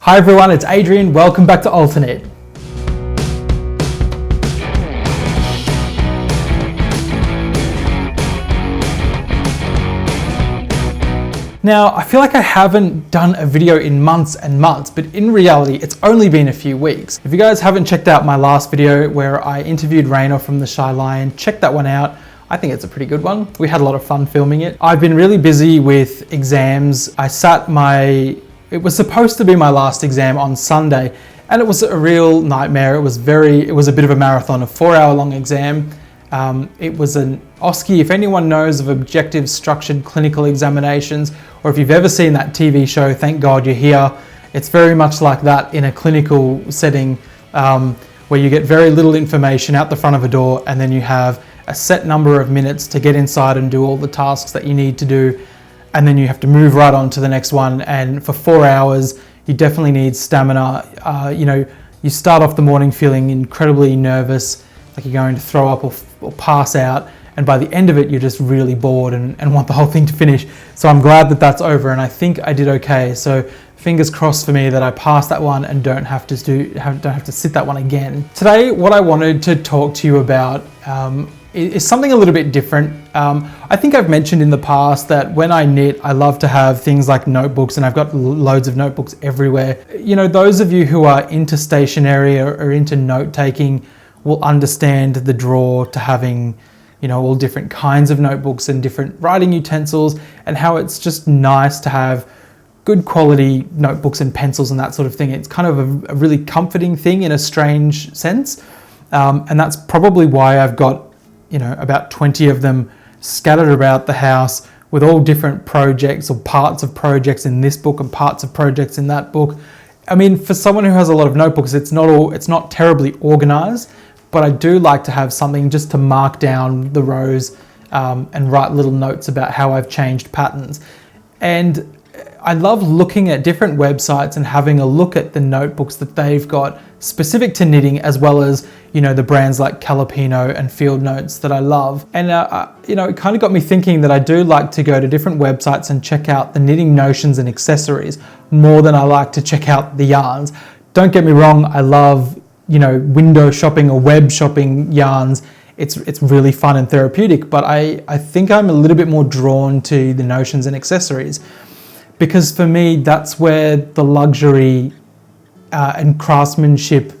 Hi everyone, it's Adrian. Welcome back to ALTERKNIT. Now, I feel like I haven't done a video in months and months, but in reality, it's only been a few weeks. If you guys haven't checked out my last video where I interviewed Rainer from the Shy Lion, check that one out. I think it's a pretty good one. We had a lot of fun filming it. I've been really busy with exams. It was supposed to be my last exam on Sunday, and it was a real nightmare. It was a bit of a marathon, a 4-hour long exam. It was an OSCE. If anyone knows of objective structured clinical examinations, or if you've ever seen that TV show, Thank God You're Here, it's very much like that in a clinical setting, where you get very little information out the front of a door, and then you have a set number of minutes to get inside and do all the tasks that you need to do. And then you have to move right on to the next one. And for 4 hours, you definitely need stamina. You start off the morning feeling incredibly nervous, like you're going to throw up or pass out. And by the end of it, you're just really bored and want the whole thing to finish. So I'm glad that that's over, and I think I did okay. So fingers crossed for me that I passed that one and don't have to sit that one again. Today, what I wanted to talk to you about is something a little bit different. I think I've mentioned in the past that when I knit, I love to have things like notebooks, and I've got loads of notebooks everywhere. You know, those of you who are into stationery or into note taking will understand the draw to having, you know, all different kinds of notebooks and different writing utensils, and how it's just nice to have good quality notebooks and pencils and that sort of thing. It's kind of a really comforting thing in a strange sense. And that's probably why I've got, you know, about 20 of them scattered about the house with all different projects or parts of projects in this book and parts of projects in that book. I mean, for someone who has a lot of notebooks, it's not terribly organized, but I do like to have something just to mark down the rows and write little notes about how I've changed patterns. And I love looking at different websites and having a look at the notebooks that they've got specific to knitting, as well as, you know, the brands like Calipino and Field Notes that I love. And, it kind of got me thinking that I do like to go to different websites and check out the knitting notions and accessories more than I like to check out the yarns. Don't get me wrong, I love, you know, window shopping or web shopping yarns. It's really fun and therapeutic, but I think I'm a little bit more drawn to the notions and accessories, because for me, that's where the luxury and craftsmanship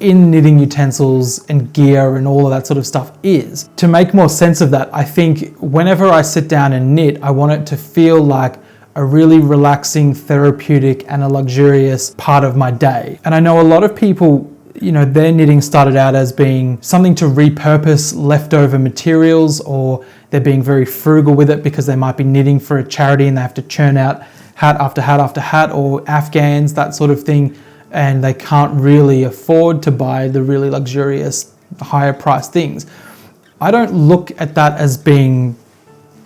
in knitting utensils and gear and all of that sort of stuff is. To make more sense of that, I think whenever I sit down and knit, I want it to feel like a really relaxing, therapeutic, and a luxurious part of my day. And I know a lot of people, you know, their knitting started out as being something to repurpose leftover materials, or they're being very frugal with it because they might be knitting for a charity and they have to churn out hat after hat after hat, or Afghans, that sort of thing, and they can't really afford to buy the really luxurious, higher priced things. I don't look at that as being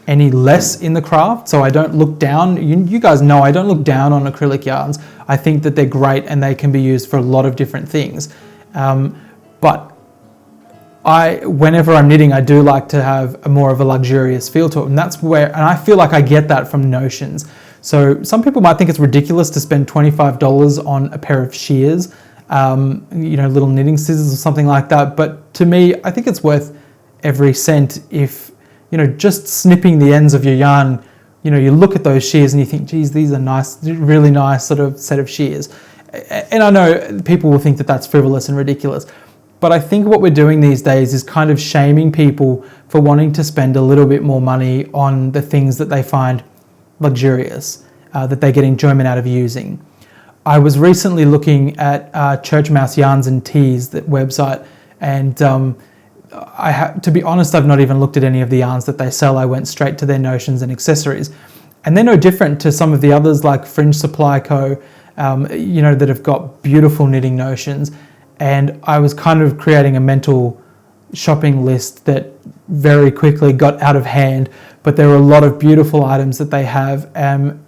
any less in the craft, so I don't look down. You guys know I don't look down on acrylic yarns. I think that they're great and they can be used for a lot of different things. But whenever I'm knitting, I do like to have more of a luxurious feel to it, and I feel like I get that from notions. So some people might think it's ridiculous to spend $25 on a pair of shears, little knitting scissors or something like that. But to me, I think it's worth every cent. If, you know, just snipping the ends of your yarn, you know, you look at those shears and you think, geez, these are nice, really nice sort of set of shears. And I know people will think that that's frivolous and ridiculous, but I think what we're doing these days is kind of shaming people for wanting to spend a little bit more money on the things that they find luxurious, that they get enjoyment out of using. I was recently looking at Churchmouse Yarns and Teas, that website, and to be honest, I've not even looked at any of the yarns that they sell. I went straight to their notions and accessories, and they're no different to some of the others like Fringe Supply Co., that have got beautiful knitting notions. And I was kind of creating a mental shopping list that very quickly got out of hand, but there were a lot of beautiful items that they have, and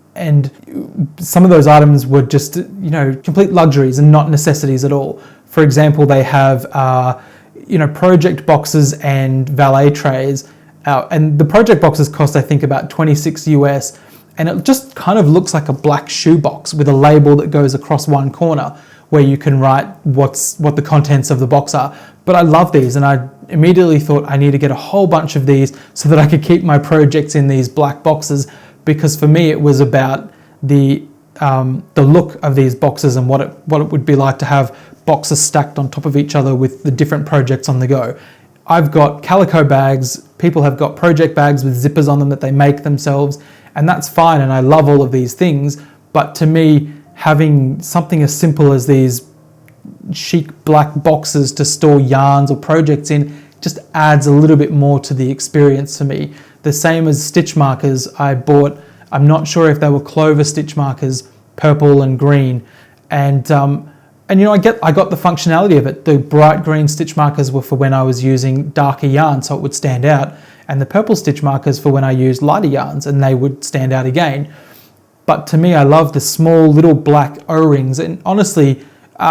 some of those items were just, you know, complete luxuries and not necessities at all. For example, they have project boxes and valet trays, and the project boxes cost, I think, about $26 US, and it just kind of looks like a black shoebox with a label that goes across one corner where you can write what the contents of the box are. But I love these, and I immediately thought I need to get a whole bunch of these so that I could keep my projects in these black boxes, because for me it was about the look of these boxes and what it would be like to have boxes stacked on top of each other with the different projects on the go. I've got calico bags, people have got project bags with zippers on them that they make themselves, and that's fine, and I love all of these things, but to me, having something as simple as these chic black boxes to store yarns or projects in just adds a little bit more to the experience for me. The same as stitch markers I bought. I'm not sure if they were clover stitch markers, purple and green, and you know, I got the functionality of it. The bright green stitch markers were for when I was using darker yarn, so it would stand out, and the purple stitch markers for when I used lighter yarns, and they would stand out again. But to me, I love the small little black O-rings, and honestly,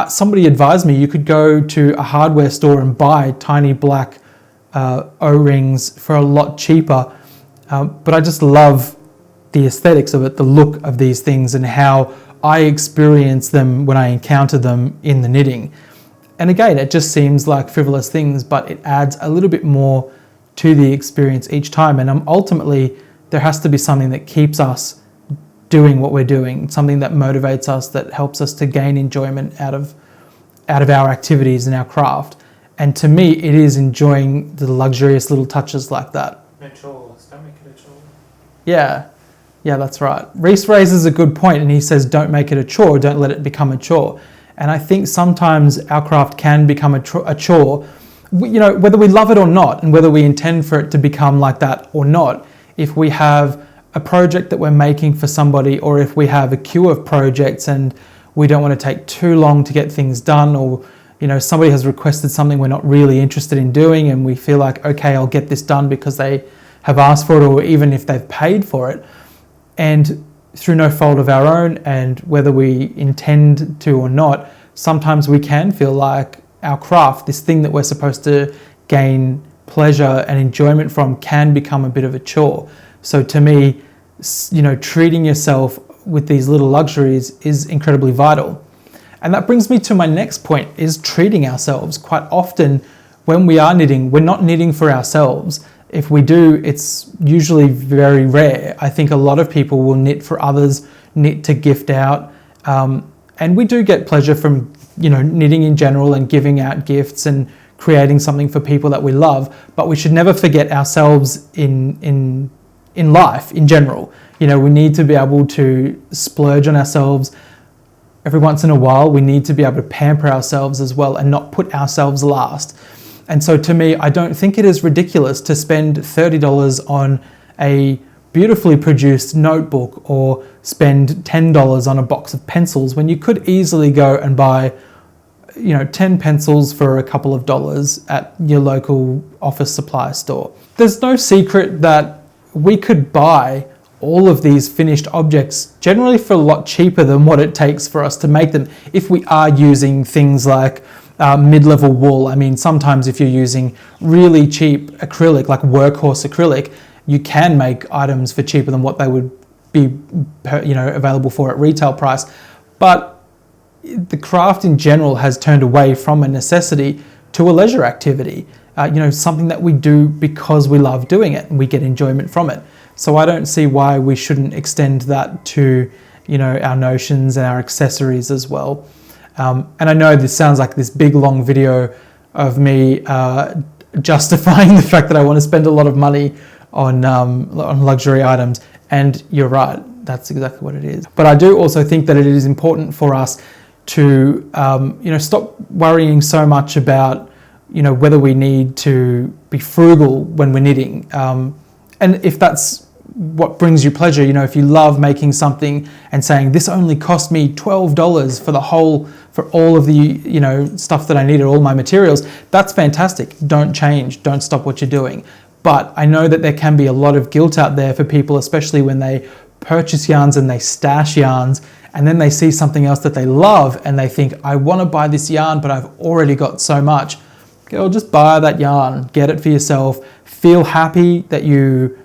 somebody advised me you could go to a hardware store and buy tiny black O-rings for a lot cheaper, but I just love the aesthetics of it, the look of these things, and how I experience them when I encounter them in the knitting. And again, it just seems like frivolous things, but it adds a little bit more to the experience each time. And ultimately, there has to be something that keeps us doing what we're doing, something that motivates us, that helps us to gain enjoyment out of our activities and our craft. And to me, it is enjoying the luxurious little touches like that. No chores, don't make it a chore. Yeah, that's right. Reese raises a good point, and he says, don't make it a chore, don't let it become a chore. And I think sometimes our craft can become a chore, you know, whether we love it or not, and whether we intend for it to become like that or not. If we have a project that we're making for somebody, or if we have a queue of projects and we don't want to take too long to get things done, or you know, somebody has requested something we're not really interested in doing, and we feel like, okay, I'll get this done because they have asked for it, or even if they've paid for it, and through no fault of our own, and whether we intend to or not, sometimes we can feel like our craft, this thing that we're supposed to gain pleasure and enjoyment from, can become a bit of a chore. So to me, you know, treating yourself with these little luxuries is incredibly vital. And that brings me to my next point, is treating ourselves. Quite often when we are knitting, we're not knitting for ourselves. If we do, it's usually very rare. I think a lot of people will knit for others, knit to gift out. And we do get pleasure from, you know, knitting in general and giving out gifts and creating something for people that we love. But we should never forget ourselves in life in general. You know, we need to be able to splurge on ourselves every once in a while. We need to be able to pamper ourselves as well and not put ourselves last. And so to me, I don't think it is ridiculous to spend $30 on a beautifully produced notebook, or spend $10 on a box of pencils, when you could easily go and buy, you know, 10 pencils for a couple of dollars at your local office supply store. There's no secret that we could buy all of these finished objects generally for a lot cheaper than what it takes for us to make them, if we are using things like mid-level wool. I mean, sometimes if you're using really cheap acrylic, like workhorse acrylic, you can make items for cheaper than what they would be, you know, available for at retail price. But the craft in general has turned away from a necessity to a leisure activity. You know, something that we do because we love doing it and we get enjoyment from it. So I don't see why we shouldn't extend that to, you know, our notions and our accessories as well. And I know this sounds like this big long video of me justifying the fact that I want to spend a lot of money on luxury items, and you're right, that's exactly what it is. But I do also think that it is important for us to you know, stop worrying so much about, you know, whether we need to be frugal when we're knitting. And if that's what brings you pleasure, you know, if you love making something and saying, this only cost me $12 for all of the, you know, stuff that I needed, all my materials, that's fantastic. Don't change, don't stop what you're doing. But I know that there can be a lot of guilt out there for people, especially when they purchase yarns and they stash yarns, and then they see something else that they love and they think, I want to buy this yarn, but I've already got so much. Girl, just buy that yarn, get it for yourself, feel happy that you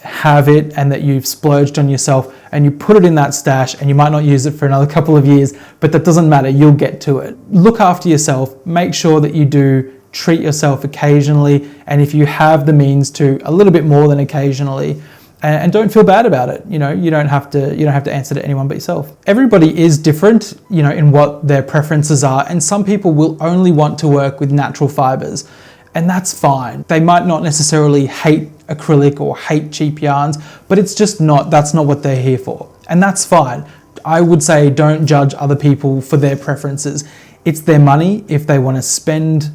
have it and that you've splurged on yourself and you put it in that stash and you might not use it for another couple of years, but that doesn't matter, you'll get to it. Look after yourself, make sure that you do treat yourself occasionally, and if you have the means to, a little bit more than occasionally, and don't feel bad about it. You know, you don't have to answer to anyone but yourself. Everybody is different, you know, in what their preferences are, and some people will only want to work with natural fibers, and that's fine. They might not necessarily hate acrylic or hate cheap yarns, but it's just that's not what they're here for, and that's fine. I would say don't judge other people for their preferences. It's their money. If they want to spend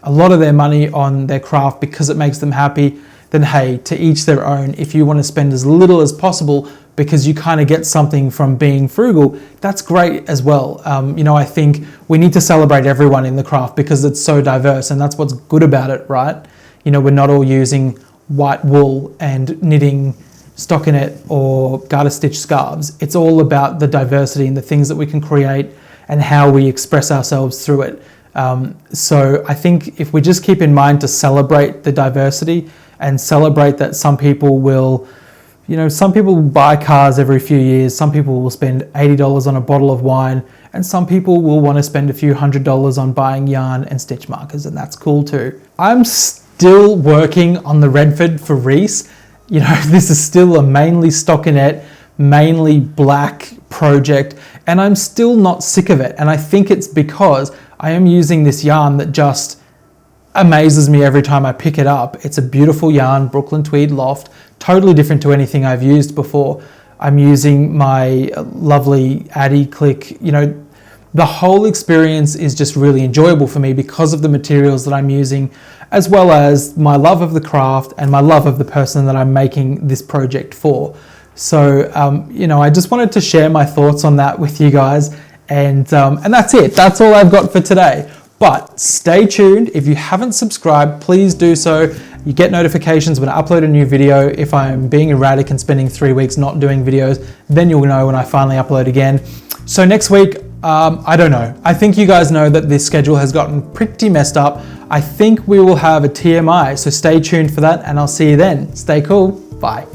a lot of their money on their craft because it makes them happy, then hey, to each their own. If you want to spend as little as possible because you kind of get something from being frugal, that's great as well. You know, I think we need to celebrate everyone in the craft because it's so diverse, and that's what's good about it, right? You know, we're not all using white wool and knitting stockinette or garter stitch scarves. It's all about the diversity and the things that we can create and how we express ourselves through it. So I think if we just keep in mind to celebrate the diversity and celebrate that some people will, you know, some people buy cars every few years, some people will spend $80 on a bottle of wine, and some people will want to spend a few $100s on buying yarn and stitch markers, and that's cool too. I'm still working on the Redford for Reese. You know, this is still a mainly stockinette, mainly black project, and I'm still not sick of it. And I think it's because I am using this yarn that just amazes me every time I pick it up. It's a beautiful yarn, Brooklyn Tweed Loft, totally different to anything I've used before. I'm using my lovely Addy Click. You know, the whole experience is just really enjoyable for me because of the materials that I'm using, as well as my love of the craft and my love of the person that I'm making this project for. So, you know, I just wanted to share my thoughts on that with you guys, and that's it. That's all I've got for today. But stay tuned. If you haven't subscribed, please do so. You get notifications when I upload a new video. If I'm being erratic and spending 3 weeks not doing videos, then you'll know when I finally upload again. So next week, I don't know. I think you guys know that this schedule has gotten pretty messed up. I think we will have a TMI, so stay tuned for that, and I'll see you then. Stay cool. Bye.